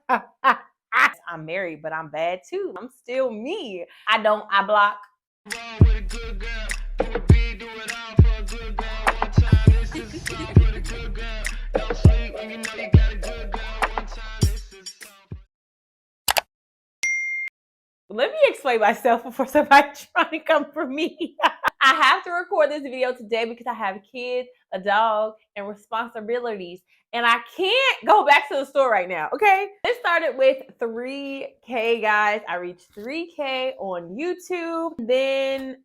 I'm married, but I'm bad too. I'm still me. I block. Let me explain myself before somebody trying to come for me. I have to record this video today because I have kids, a dog, and responsibilities. And I can't go back to the store right now, okay? This started with 3K, guys. I reached 3K on YouTube. Then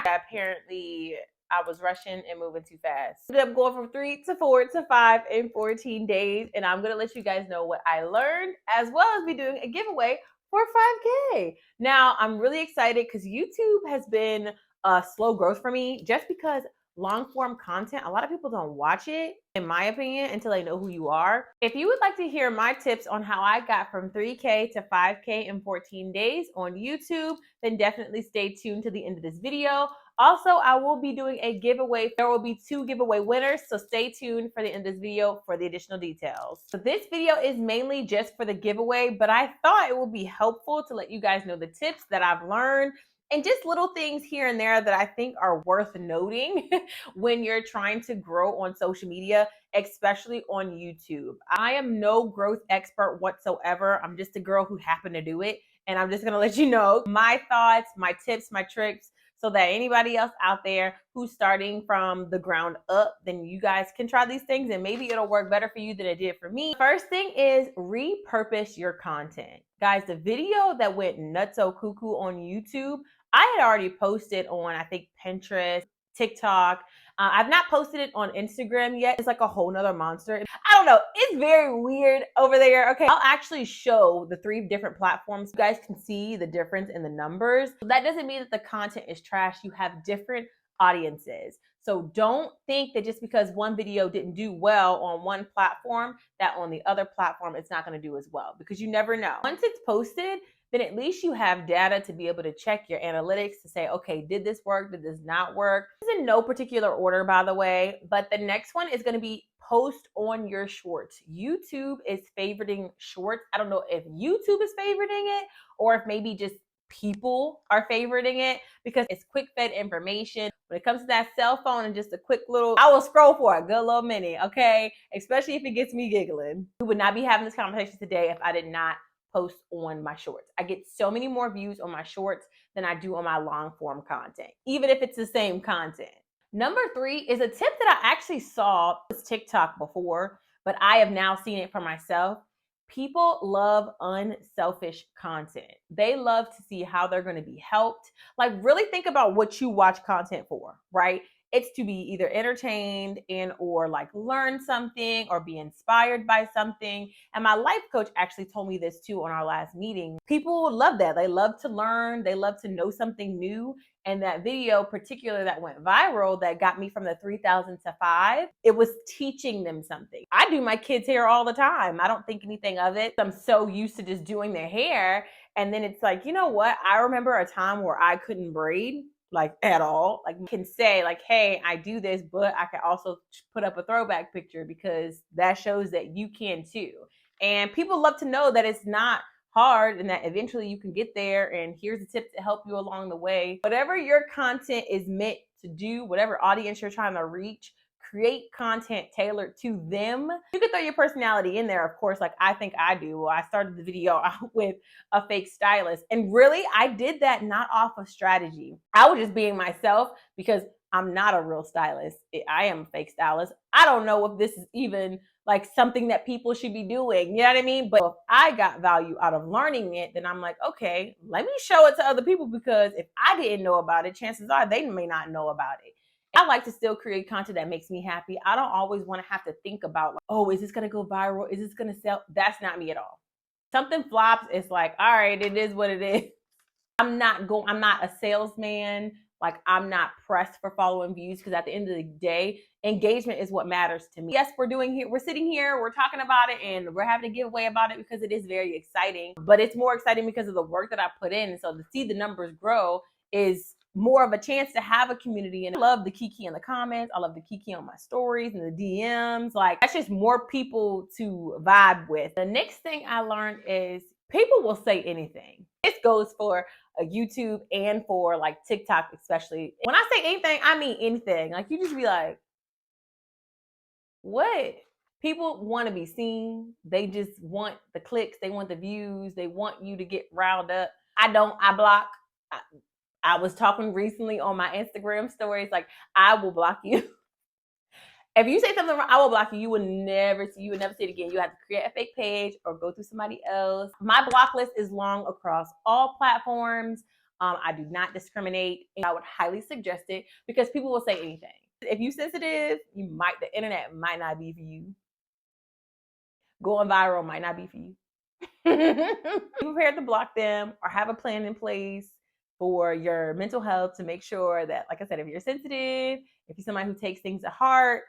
apparently I was rushing and moving too fast. Ended up going from 3 to 4 to 5 in 14 days. And I'm gonna let you guys know what I learned, as well as be doing a giveaway for 5K. Now, I'm really excited because YouTube has been a slow growth for me, just because long form content, a lot of people don't watch it, in my opinion, until they know who you are. If you would like to hear my tips on how I got from 3K to 5K in 14 days on YouTube, then definitely stay tuned to the end of this video. Also, I will be doing a giveaway. There will be 2 giveaway winners, so stay tuned for the end of this video for the additional details. So this video is mainly just for the giveaway, but I thought it would be helpful to let you guys know the tips that I've learned and just little things here and there that I think are worth noting when you're trying to grow on social media, especially on YouTube. I am no growth expert whatsoever. I'm just a girl who happened to do it. And I'm just gonna let you know my thoughts, my tips, my tricks, so that anybody else out there who's starting from the ground up, then you guys can try these things and maybe it'll work better for you than it did for me. First thing is repurpose your content. Guys, the video that went nutso cuckoo on YouTube, I had already posted on, I think, Pinterest, TikTok. I've not posted it on Instagram yet. It's like a whole nother monster. I don't know. It's very weird over there. Okay, I'll actually show the 3 different platforms. You guys can see the difference in the numbers. That doesn't mean that the content is trash. You have different audiences. So don't think that just because one video didn't do well on one platform, that on the other platform it's not going to do as well, because you never know. Once it's posted, then at least you have data to be able to check your analytics to say, okay, did this work? Did this not work? This is in no particular order, by the way, but the next one is going to be post on your shorts. YouTube is favoriting shorts. I don't know if YouTube is favoriting it or if maybe just people are favoriting it, because it's quick fed information. When it comes to that cell phone and just a quick little, I will scroll for a good little minute, okay? Especially if it gets me giggling. We would not be having this conversation today if I did not post on my shorts. I get so many more views on my shorts than I do on my long form content, even if it's the same content. Number 3 is a tip that I actually saw on TikTok before, but I have now seen it for myself. People love unselfish content. They love to see how they're going to be helped. Like, really think about what you watch content for, right? It's to be either entertained and or like learn something or be inspired by something. And my life coach actually told me this too on our last meeting. People love that. They love to learn. They love to know something new. And that video particular that went viral that got me from the 3,000 to 5, it was teaching them something. I do my kids' hair all the time. I don't think anything of it. I'm so used to just doing their hair. And then it's like, you know what? I remember a time where I couldn't braid, like, at all. Like, you can say like, hey, I do this, but I can also put up a throwback picture because that shows that you can too. And people love to know that it's not hard and that eventually you can get there, and here's a tip to help you along the way. Whatever your content is meant to do, whatever audience you're trying to reach, create content tailored to them. You can throw your personality in there, of course, like I think I do. Well, I started the video out with a fake stylist, and really I did that not off of strategy. I was just being myself because I'm not a real stylist. I am a fake stylist. I don't know if this is even like something that people should be doing. You know what I mean? But if I got value out of learning it, then I'm like, okay, let me show it to other people, because if I didn't know about it, chances are they may not know about it. I like to still create content that makes me happy. I don't always want to have to think about, like, oh, is this going to go viral? Is this going to sell? That's not me at all. Something flops, it's like, all right, it is what it is. I'm not a salesman. Like, I'm not pressed for following views, because at the end of the day, engagement is what matters to me. Yes, we're sitting here, we're talking about it, and we're having a giveaway about it because it is very exciting. But it's more exciting because of the work that I put in. So to see the numbers grow is more of a chance to have a community. And I love the kiki in the comments. I love the kiki on my stories and the DMs. Like, that's just more people to vibe with. The next thing I learned is people will say anything. This goes for a YouTube and for like TikTok, especially. When I say anything, I mean anything. Like, you just be like, what? People want to be seen. They just want the clicks. They want the views. They want you to get riled up. I block. I was talking recently on my Instagram stories, like, I will block you. If you say something wrong, I will block you. You will never see it again. You have to create a fake page or go through somebody else. My block list is long across all platforms. I do not discriminate. I would highly suggest it because people will say anything. If you're sensitive, the internet might not be for you. Going viral might not be for you. Be prepared to block them or have a plan in place for your mental health to make sure that, like I said, if you're sensitive, if you're somebody who takes things to heart,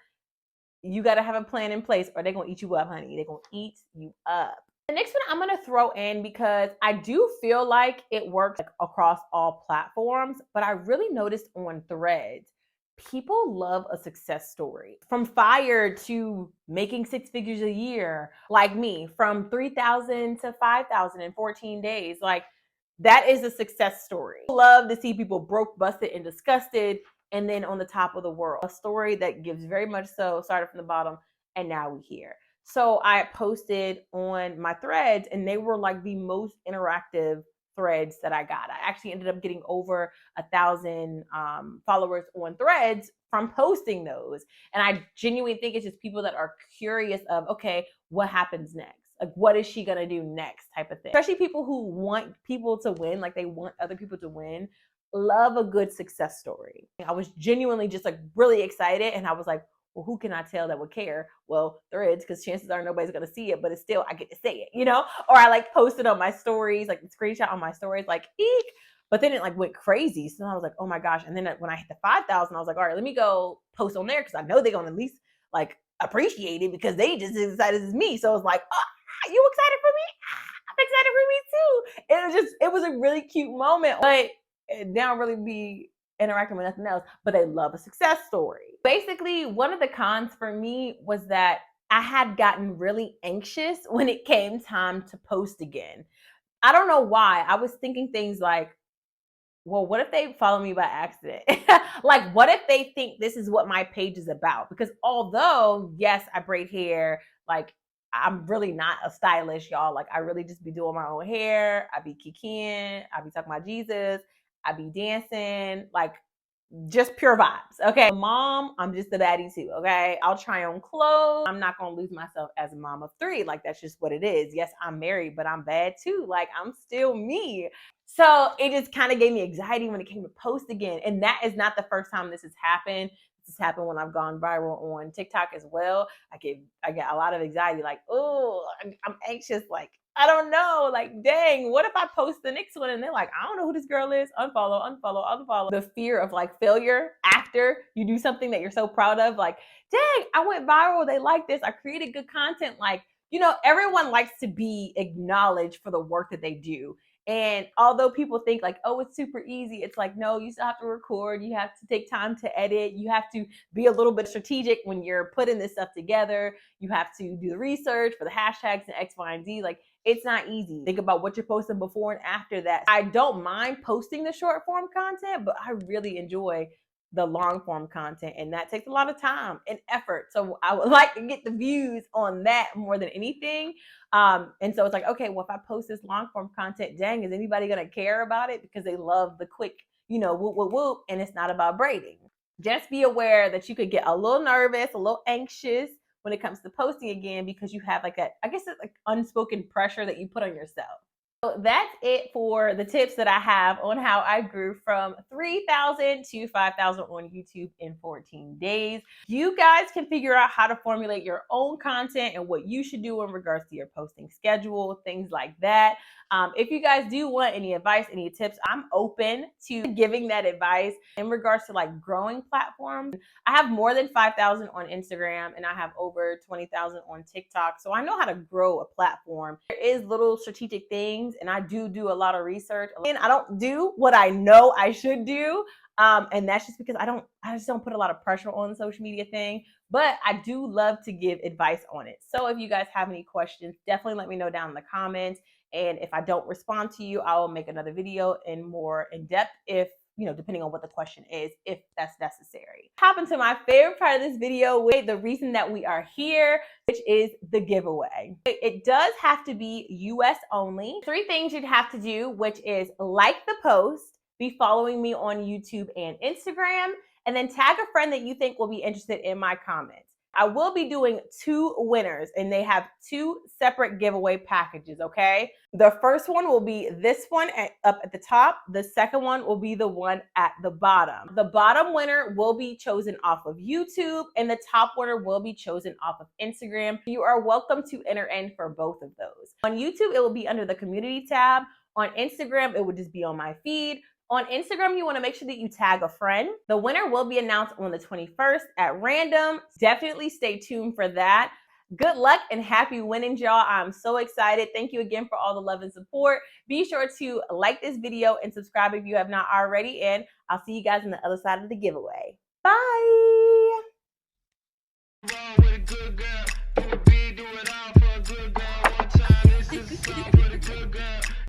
you got to have a plan in place or they're going to eat you up, honey. They're going to eat you up. The next one I'm going to throw in because I do feel like it works across all platforms, but I really noticed on Threads, people love a success story. From fired to making 6 figures a year, like me, from 3,000 to 5,000 in 14 days. Like, that is a success story. I love to see people broke, busted, and disgusted, and then on the top of the world. A story that gives very much so, started from the bottom, and now we're here. So I posted on my Threads, and they were like the most interactive threads that I got. I actually ended up getting over 1,000 followers on Threads from posting those. And I genuinely think it's just people that are curious of, okay, what happens next? Like, what is she gonna do next, type of thing. Especially people who want people to win, like they want other people to win, love a good success story. I was genuinely just like really excited, and I was like, well, who can I tell that would care? Well, Threads, because chances are nobody's gonna see it, but it's still, I get to say it, you know? Or I like posted on my stories, like screenshot on my stories, like, eek. But then it like went crazy. So I was like, oh my gosh. And then when I hit the 5,000, I was like, all right, let me go post on there because I know they're gonna at least like appreciate it because they just as excited as me. So I was like, oh, you excited for me? I'm excited for me too. It was a really cute moment, but they don't really be interacting with nothing else, but they love a success story. Basically, one of the cons for me was that I had gotten really anxious when it came time to post again. I don't know why. I was thinking things like, well, what if they follow me by accident? Like, what if they think this is what my page is about? Because although, yes, I braid hair, like, I'm really not a stylist, y'all. Like, I really just be doing my own hair. I be kikiing. I be talking about Jesus. I be dancing. Like, just pure vibes. Okay. Mom, I'm just a baddie too. Okay. I'll try on clothes. I'm not going to lose myself as a mom of 3. Like, that's just what it is. Yes, I'm married, but I'm bad too. Like, I'm still me. So it just kind of gave me anxiety when it came to post again. And that is not the first time this has happened. This has happened when I've gone viral on TikTok as well. I get a lot of anxiety. Like, oh, I'm anxious. Like, I don't know. Like, dang, what if I post the next one and they're like, I don't know who this girl is. Unfollow. The fear of like failure after you do something that you're so proud of. Like, dang, I went viral. They like this. I created good content. Like, you know, everyone likes to be acknowledged for the work that they do. And although people think like, oh, it's super easy, it's like, no, you still have to record. You have to take time to edit. You have to be a little bit strategic when you're putting this stuff together. You have to do the research for the hashtags and X, Y, and Z. Like, it's not easy. Think about what you're posting before and after that. I don't mind posting the short form content, but I really enjoy the long form content, and that takes a lot of time and effort. So I would like to get the views on that more than anything. And so it's like, okay, well, if I post this long form content, dang, is anybody gonna care about it? Because they love the quick, you know, whoop, whoop, whoop, and it's not about braiding. Just be aware that you could get a little nervous, a little anxious when it comes to posting again, because you have like that, I guess it's like unspoken pressure that you put on yourself. So that's it for the tips that I have on how I grew from 3,000 to 5,000 on YouTube in 14 days. You guys can figure out how to formulate your own content and what you should do in regards to your posting schedule, things like that. If you guys do want any advice, any tips, I'm open to giving that advice in regards to like growing platforms. I have more than 5,000 on Instagram and I have over 20,000 on TikTok. So I know how to grow a platform. There is little strategic things things, and I do a lot of research, and I don't do what I know I should do. And that's just because I just don't put a lot of pressure on the social media thing, but I do love to give advice on it. So if you guys have any questions, definitely let me know down in the comments. And if I don't respond to you, I will make another video and more in depth if, depending on what the question is, if that's necessary. Hop into my favorite part of this video, with the reason that we are here, which is the giveaway. It does have to be US only. 3 things you'd have to do, which is like the post, be following me on YouTube and Instagram, and then tag a friend that you think will be interested in my comments. I will be doing 2 winners, and they have 2 separate giveaway packages, okay? The first one will be this one up at the top. The second one will be the one at the bottom. The bottom winner will be chosen off of YouTube, and the top winner will be chosen off of Instagram. You are welcome to enter in for both of those. On YouTube, it will be under the community tab. On Instagram, it would just be on my feed. On Instagram, you want to make sure that you tag a friend. The winner will be announced on the 21st at random. Definitely stay tuned for that. Good luck and happy winning, y'all. I'm so excited. Thank you again for all the love and support. Be sure to like this video and subscribe if you have not already. And I'll see you guys on the other side of the giveaway. Bye.